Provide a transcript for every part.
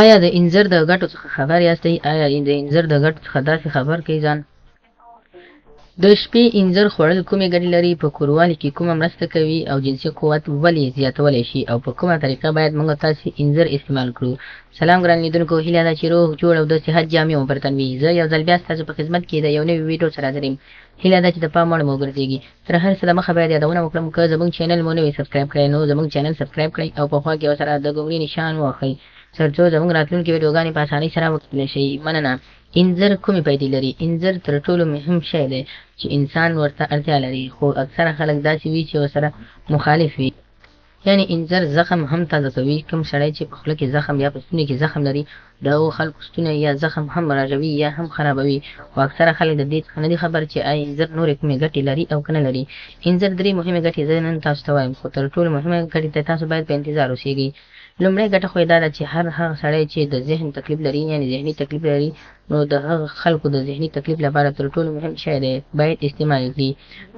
آیا د انځر د ګټو څخه خبر یاستئ؟ آیا د انځر د ګټو څخه داسې خبر کړئ ځان. د شپې انځر خوړل کومې ګټې لري؟ په کوروالي کې کومه مرسته کوي؟ او جنسي قوت ولې زیاتولی شي؟ او په کومه طریقه باید موږ تاسې انځر استعمال کړو؟ سلام ګران لیدونکو، هیله ده چې روغ جوړ او د صحت جامې مو پر تن وي. زه یو ځل بیا ستاسو په خدمت کې د یو نوي ویډیو سره حاضر یم. هیله ده چې د پام وړ مو وګرځېږي. تر هر څه دمخه باید یادونه وکړم که زموږ چینل مو نوی سبسکرایب کړی نو زموږ چینل سبسکرایب کړئ او په خوا کې ورسره د ګونګړي نشان ووهئ ترڅو زموږ راتلونکي ویډیوګانې په اسانۍ سره وکتلی شئ. مننه. انځر کومې فایدې لري؟ انځر تر ټولو مهم شی دی چې انسان ورته اړتیا لري، خو اکثره خلک داسې وي چې ورسره مخالف وي. یعنې انځر زخم هم تازه کوي. کوم سړی چې په خوله کې زخم یا په ستوني کې زخم لري، د هغو خلکو ستونی یا زخم هم رژوي یا هم خرابوي. خو اکثره خلک د دې څخه نه دي خبر چې آیا انځر نورې کومې ګټې لري او که نه لري. انځر 3 مهمې ګټې زه نن تاسو ته وایم، خو تر ټولو مهمه ګټې ته تاسو باید په انتظار اوسېږئ. لومړۍ ګټه خو یې دا ده چې هر هغه سړی چې د ذهن تکلیف لري، یعنې ذهني تکلیف لري، نو د هغه خلکو د ذهني تکلیف لپاره تر ټولو مهم شی دی باید استعمال کړي.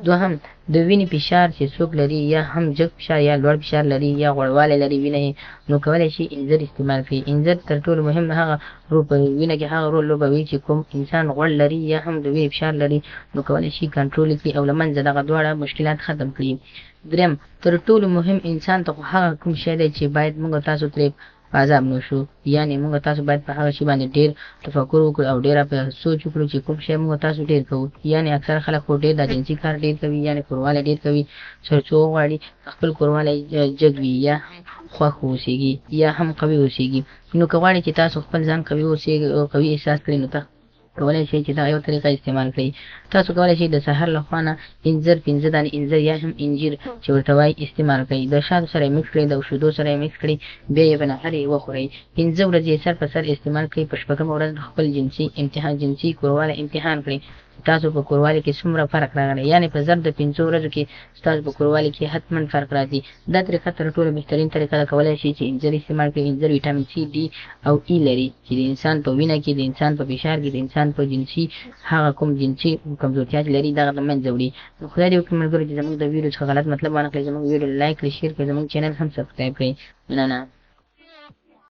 دوهم، د وینې فشار چې څوک لري یا هم جګ فشار یا لوړ فشار لري یا غوړوالی لري وینه یې، نو کولی شي انځر استعمال کړي. انځر تر ټولو مهم هغه رول په وینه کې هغه رول لوبوي چې کوم انسان غوړ لري یا هم د وینې فشار لري، نو کولی شي کنټرول کړي او له منځه دغه دواړه مشکلات ختم کړي. دریم، تر ټولو مهم انسان ته خو هغه کوم شی دی چې باید موږ تاسو ترې په عذاب نه شو، یعنې موږ تاسو باید په هغه شي باندې ډېر تفکر وکړو او ډېره په سوچ وکړو چې کوم شی موږ تاسو ډېر کوو. یعنې اکثره خلک خو ډېر دا جنسي کار ډېر کوي، یعنې کوروالی ډېر کوي، ترڅو وغواړي خپل کوروالی جګ وي یا هم خوښ واوسېږي یا هم قوي واوسېږي. نو که غواړئ چې تاسو خپل ځان قوي احساس کړئ، نو کولی شئ چې دا یو طریقه استعمال کړئ. تاسو کولی شئ د سحر له خوا نه انځر 15 دانې انځر یا هم انجیر چې ورته وایي استعمال کړئ. د شاتو سره یې مکس کړئ، د شیدو سره یې مکس کړئ، بیا یې په نهر یې وخورئ. 15 ورځې یې سر په سر استعمال کړئ. په شپږمه ورځ خپل جنسي کوروالی امتحان کړئ. تاسو په کوروالي کې څومره فرق راغلی، یعنې په ضرب د 5 ورځو کې ستاسو په کوروالي کې حتما فرق راځي. دا طریقه تر ټولو بهترین طریقه ده. کولی شئ چې انځر استعمال کړئ. انځر ویټامین C، D او E لري چې د انسان په وینه کې، د انسان په فشار کې، د انسان په جنسي هغه کوم جنسي کمزورتیا چې لري دغه له منځه وړي. نو خدای دې وکړي ملګرو چې زموږ د ویډیو څخه غلط مطلب ونه کړئ. زموږ ویډیو لایک کړئ، شیر کړئ، زموږ چینل هم سبسکرایب کړئ. مننه.